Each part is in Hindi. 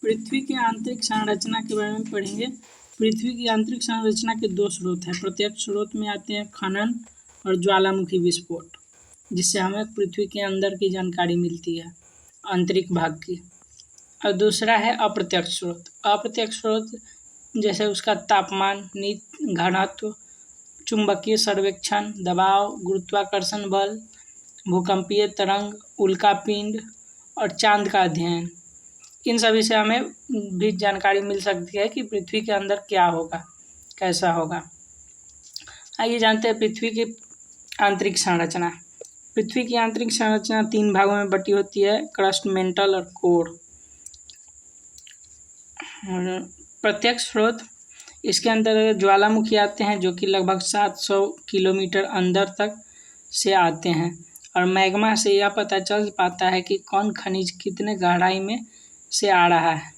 पृथ्वी की आंतरिक संरचना के बारे में पढ़ेंगे। पृथ्वी की आंतरिक संरचना के दो स्रोत हैं। प्रत्यक्ष स्रोत में आते हैं खनन और ज्वालामुखी विस्फोट, जिससे हमें पृथ्वी के अंदर की जानकारी मिलती है, आंतरिक भाग की। और दूसरा है अप्रत्यक्ष स्रोत। अप्रत्यक्ष स्रोत जैसे उसका तापमान, घनत्व, चुंबकीय सर्वेक्षण, दबाव, गुरुत्वाकर्षण बल, भूकंपीय तरंग, उल्कापिंड और चांद का अध्ययन। इन सभी से हमें भी जानकारी मिल सकती है कि पृथ्वी के अंदर क्या होगा, कैसा होगा। आइए जानते हैं पृथ्वी की आंतरिक संरचना। पृथ्वी की आंतरिक संरचना 3 भागों में बटी होती है, क्रस्ट, मेंटल और कोर। प्रत्यक्ष स्रोत, इसके अंदर ज्वालामुखी आते हैं जो कि लगभग 700 किलोमीटर अंदर तक से आते हैं, और मैग्मा से यह पता चल पाता है कि कौन खनिज कितने गहराई में से आ रहा है।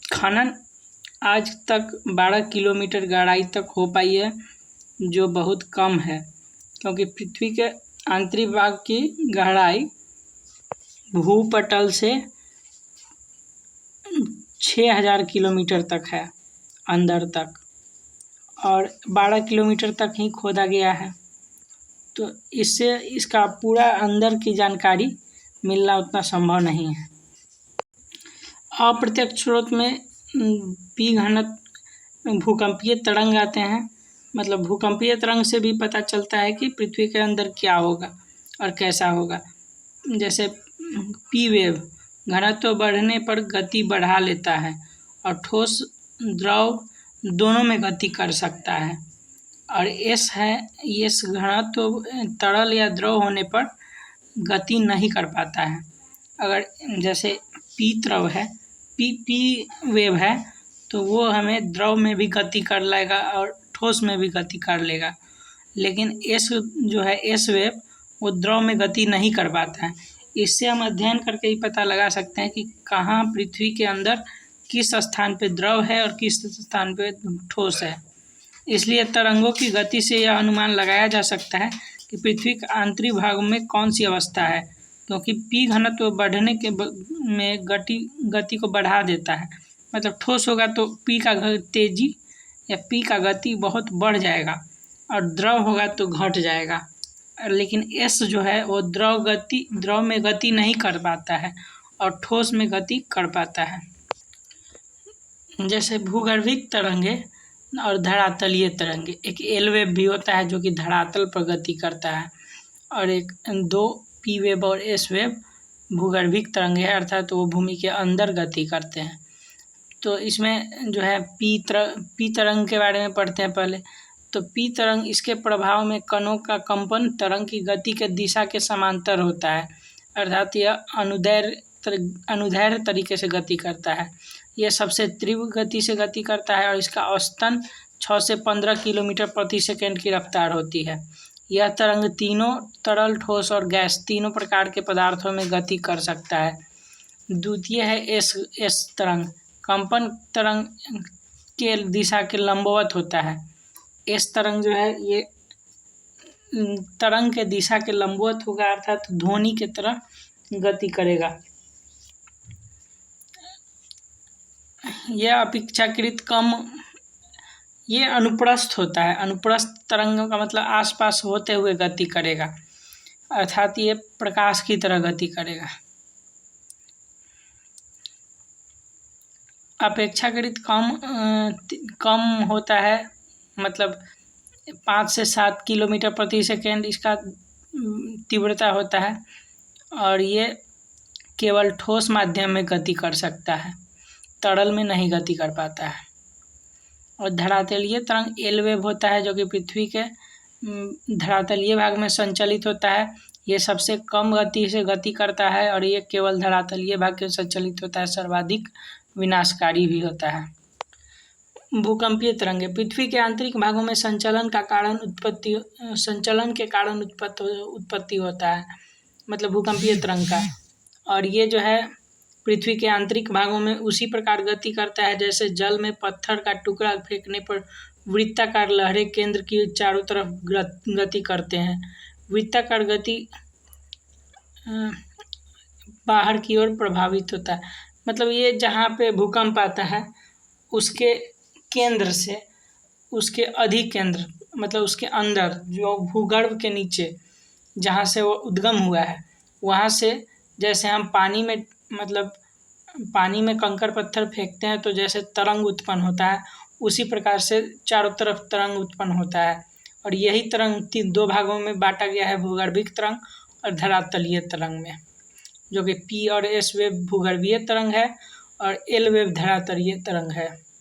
खनन आज तक 12 किलोमीटर गहराई तक हो पाई है, जो बहुत कम है, क्योंकि पृथ्वी के आंतरिक भाग की गहराई भूपटल से 6000 किलोमीटर तक है अंदर तक, और 12 किलोमीटर तक ही खोदा गया है। तो इससे इसका पूरा अंदर की जानकारी मिलना उतना संभव नहीं है। अप्रत्यक्ष स्रोत में पी घनत्व भूकंपीय तरंग आते हैं। मतलब भूकंपीय तरंग से भी पता चलता है कि पृथ्वी के अंदर क्या होगा और कैसा होगा। जैसे पी वेव, घनत्व बढ़ने पर गति बढ़ा लेता है और ठोस द्रव दोनों में गति कर सकता है। और एस है, एस घनत्व तरल या द्रव होने पर गति नहीं कर पाता है। अगर जैसे पी द्रव है, पी वेव है, तो वो हमें द्रव में भी गति कर लेगा और ठोस में भी गति कर लेगा। लेकिन एस जो है, एस वेव, वो द्रव में गति नहीं कर पाता है। इससे हम अध्ययन करके ही पता लगा सकते हैं कि कहाँ पृथ्वी के अंदर किस स्थान पे द्रव है और किस स्थान पे ठोस है। इसलिए तरंगों की गति से यह अनुमान लगाया जा सकता है कि पृथ्वी के आंतरिक भाग में कौन सी अवस्था है, क्योंकि पी घनत्व बढ़ने के में गति को बढ़ा देता है। मतलब ठोस होगा तो पी का तेजी या पी का गति बहुत बढ़ जाएगा, और द्रव होगा तो घट जाएगा। लेकिन एस जो है वो द्रव में गति नहीं कर पाता है और ठोस में गति कर पाता है। जैसे भूगर्भिक तरंगे और धरातलीय तरंगे। एक एल वेव भी होता है जो कि धरातल पर गति करता है, और एक 2 पी वेव और एस वेव भूगर्भिक तरंगे है, अर्थात तो वो भूमि के अंदर गति करते हैं। तो इसमें जो है पी तरंग के बारे में पढ़ते हैं पहले। तो पी तरंग, इसके प्रभाव में कणों का कंपन तरंग की गति के दिशा के समांतर होता है, अर्थात यह अनुदैर्ध्य तरीके से गति करता है। यह सबसे तीव्र गति से गति करता है और इसका औसतन 6 से 15 किलोमीटर प्रति सेकंड की रफ्तार होती है। यह तरंग तीनों तरल, ठोस और गैस तीनों प्रकार के पदार्थों में गति कर सकता है। द्वितीय है एस तरंग। कंपन तरंग के दिशा के लंबवत होता है। एस तरंग जो है ये तरंग के दिशा के लंबवत होगा, अर्थात ध्वनि की तरह गति करेगा। यह अपेक्षाकृत कम, ये अनुप्रस्थ होता है। अनुप्रस्थ तरंगों का मतलब आसपास होते हुए गति करेगा, अर्थात ये प्रकाश की तरह गति करेगा। अपेक्षाकृत कम होता है, मतलब 5 से 7 किलोमीटर प्रति सेकंड इसका तीव्रता होता है, और ये केवल ठोस माध्यम में गति कर सकता है, तरल में नहीं गति कर पाता है। और धरातलीय तरंग एल वेव होता है जो कि पृथ्वी के धरातलीय भाग में संचालित होता है। ये सबसे कम गति से गति करता है और ये केवल धरातलीय भाग के संचालित होता है, सर्वाधिक विनाशकारी भी होता है। भूकंपीय तरंगे पृथ्वी के आंतरिक भागों में संचलन के कारण उत्पत्ति होता है, मतलब भूकंपीय तरंग का। और ये जो है पृथ्वी के आंतरिक भागों में उसी प्रकार गति करता है जैसे जल में पत्थर का टुकड़ा फेंकने पर वृत्ताकार लहरें केंद्र की चारों तरफ गति करते हैं। वृत्ताकार गति बाहर की ओर प्रभावित होता है। मतलब ये जहाँ पे भूकंप आता है उसके केंद्र से उसके अधिकेंद्र मतलब उसके अंदर जो भूगर्भ के नीचे जहाँ से वो उद्गम हुआ है वहाँ से जैसे हम पानी में मतलब पानी में कंकड़ पत्थर फेंकते हैं तो जैसे तरंग उत्पन्न होता है उसी प्रकार से चारों तरफ तरंग उत्पन्न होता है। और यही तरंग दो भागों में बांटा गया है, भूगर्भिक तरंग और धरातलीय तरंग में, जो कि पी और एस वेव भूगर्भीय तरंग है और एल वेव धरातलीय तरंग है।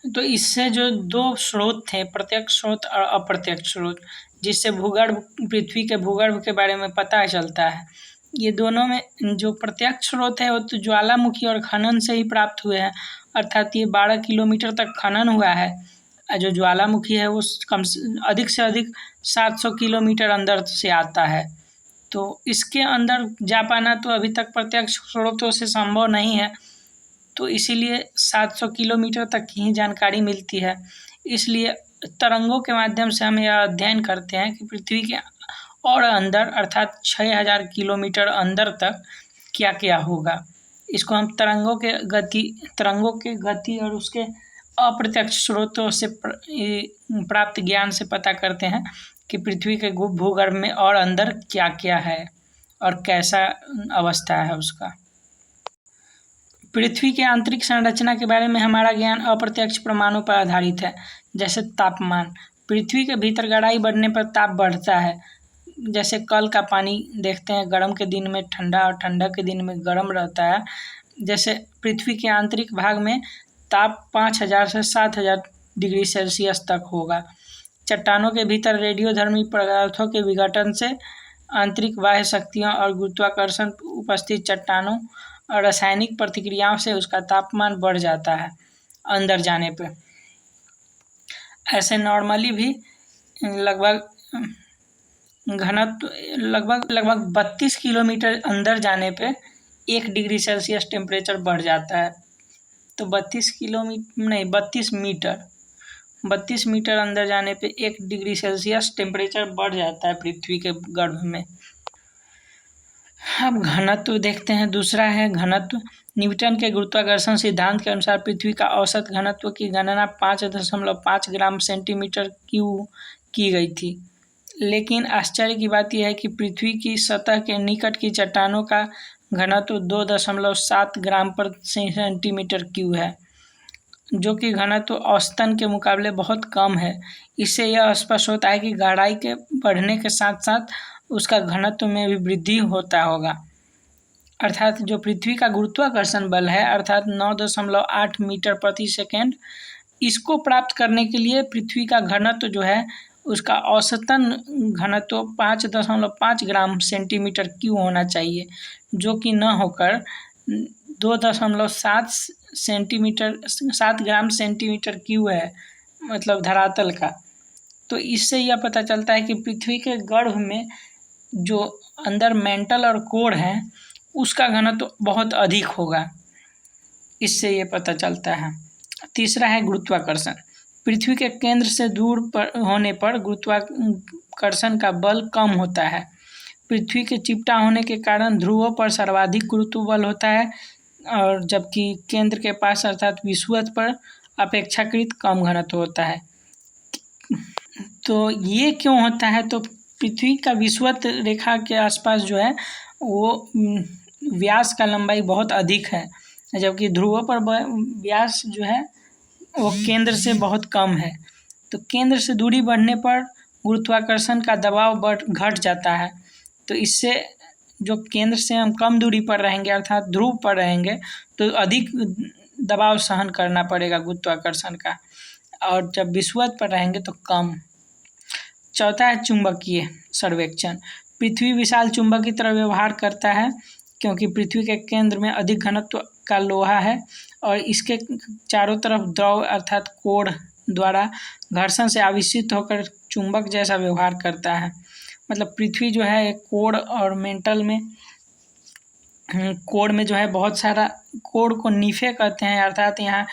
तो इससे जो दो स्रोत थे, प्रत्यक्ष स्रोत और अप्रत्यक्ष स्रोत, जिससे भूगर्भ पृथ्वी के भूगर्भ के बारे में पता चलता है, ये दोनों में जो प्रत्यक्ष स्रोत है वो तो ज्वालामुखी और खनन से ही प्राप्त हुए हैं, अर्थात ये 12 किलोमीटर तक खनन हुआ है। जो ज्वालामुखी है वो अधिक से अधिक 700 किलोमीटर अंदर से आता है। तो इसके अंदर जा पाना तो अभी तक प्रत्यक्ष स्रोतों से संभव नहीं है, तो इसीलिए 700 किलोमीटर तक की ही जानकारी मिलती है। इसलिए तरंगों के माध्यम से हम यह अध्ययन करते हैं कि पृथ्वी के और अंदर अर्थात 6000 किलोमीटर अंदर तक क्या क्या होगा। इसको हम तरंगों के गति और उसके अप्रत्यक्ष स्रोतों से प्राप्त ज्ञान से पता करते हैं कि पृथ्वी के भूगर्भ में और अंदर क्या क्या है और कैसा अवस्था है उसका। पृथ्वी के आंतरिक संरचना के बारे में हमारा ज्ञान अप्रत्यक्ष प्रमाणों पर आधारित है। जैसे तापमान, पृथ्वी के भीतर गहराई बढ़ने पर ताप बढ़ता है। जैसे कल का पानी देखते हैं, गर्म के दिन में ठंडा और ठंडा के दिन में गर्म रहता है। जैसे पृथ्वी के आंतरिक भाग में ताप 5000 से 7000 डिग्री सेल्सियस तक होगा। चट्टानों के भीतर रेडियोधर्मी पदार्थों के विघटन से आंतरिक बाह्य शक्तियों और गुरुत्वाकर्षण उपस्थित चट्टानों और रासायनिक प्रतिक्रियाओं से उसका तापमान बढ़ जाता है अंदर जाने पे। ऐसे नॉर्मली भी लगभग घनत्व लगभग 32 किलोमीटर अंदर जाने पे 1 डिग्री सेल्सियस टेम्परेचर बढ़ जाता है। तो 32 मीटर अंदर जाने पे 1 डिग्री सेल्सियस टेम्परेचर बढ़ जाता है पृथ्वी के गर्भ में। अब घनत्व देखते हैं। दूसरा है घनत्व। न्यूटन के गुरुत्वाकर्षण सिद्धांत के अनुसार पृथ्वी का औसत घनत्व की गणना 5.5 ग्राम सेंटीमीटर क्यूब की गई थी। लेकिन आश्चर्य की बात यह है कि पृथ्वी की सतह के निकट की चट्टानों का घनत्व 2.7 ग्राम पर सेंटीमीटर क्यूब है, जो कि घनत्व औसतन के मुकाबले बहुत कम है। इससे यह स्पष्ट होता है कि गहराई के बढ़ने के साथ साथ उसका घनत्व में भी वृद्धि होता होगा। अर्थात जो पृथ्वी का गुरुत्वाकर्षण बल है अर्थात 9.8 मीटर प्रति सेकेंड, इसको प्राप्त करने के लिए पृथ्वी का घनत्व जो है उसका औसतन घनत्व 5.5 ग्राम सेंटीमीटर क्यूब होना चाहिए, जो कि न होकर 2.7 ग्राम सेंटीमीटर क्यूब है, मतलब धरातल का। तो इससे यह पता चलता है कि पृथ्वी के गर्भ में जो अंदर मेंटल और कोर है उसका घनत्व बहुत अधिक होगा, इससे ये पता चलता है। तीसरा है गुरुत्वाकर्षण। पृथ्वी के केंद्र से दूर होने पर गुरुत्वाकर्षण का बल कम होता है। पृथ्वी के चिपटा होने के कारण ध्रुवों पर सर्वाधिक गुरुत्व बल होता है, और जबकि केंद्र के पास अर्थात विषुवत पर अपेक्षाकृत कम घनत्व होता है। तो ये क्यों होता है? तो पृथ्वी का विषुवत रेखा के आसपास जो है वो व्यास का लंबाई बहुत अधिक है, जबकि ध्रुवों पर व्यास जो है वो केंद्र से बहुत कम है। तो केंद्र से दूरी बढ़ने पर गुरुत्वाकर्षण का दबाव घट जाता है। तो इससे जो केंद्र से हम कम दूरी पर रहेंगे अर्थात ध्रुव पर रहेंगे तो अधिक दबाव सहन करना पड़ेगा गुरुत्वाकर्षण का, और जब विषुवत पर रहेंगे तो कम। चौथा है चुंबकीय सर्वेक्षण। पृथ्वी विशाल चुंबक की तरह व्यवहार करता है क्योंकि पृथ्वी के केंद्र में अधिक घनत्व का लोहा है और इसके चारों तरफ द्रव अर्थात कोर द्वारा घर्षण से आवेशित होकर चुंबक जैसा व्यवहार करता है। मतलब पृथ्वी जो है कोर और मेंटल में, कोर में जो है बहुत सारा, कोर को नीफे कहते हैं, अर्थात यहाँ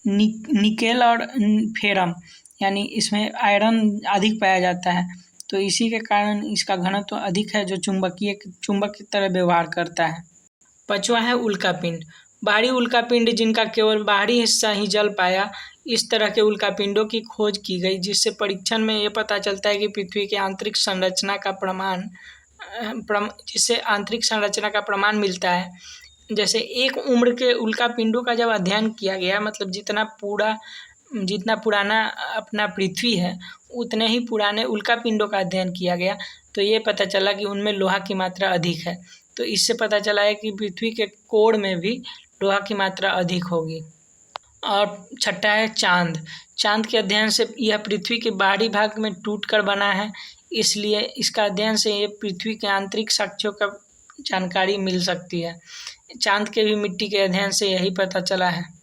निकेल और फेरम यानी इसमें आयरन अधिक पाया जाता है, तो इसी के कारण इसका घनत्व अधिक है जो चुंबक की तरह व्यवहार करता है। पांचवा है उल्कापिंड। बाहरी उल्कापिंड जिनका केवल बाहरी हिस्सा ही जल पाया, इस तरह के उल्कापिंडों की खोज की गई, जिससे परीक्षण में ये पता चलता है कि पृथ्वी की आंतरिक संरचना का प्रमाण मिलता है। जैसे एक उम्र के उल्कापिंडों का जब अध्ययन किया गया, मतलब जितना पुराना अपना पृथ्वी है उतने ही पुराने उल्कापिंडों का अध्ययन किया गया, तो ये पता चला कि उनमें लोहा की मात्रा अधिक है। तो इससे पता चला है कि पृथ्वी के कोर में भी लोहा की मात्रा अधिक होगी। और छठा है चांद। चांद के अध्ययन से यह पृथ्वी के बाहरी भाग में टूटकर बना है, इसलिए इसका अध्ययन से ये पृथ्वी के आंतरिक साक्ष्यों का जानकारी मिल सकती है। चांद के भी मिट्टी के अध्ययन से यही पता चला है।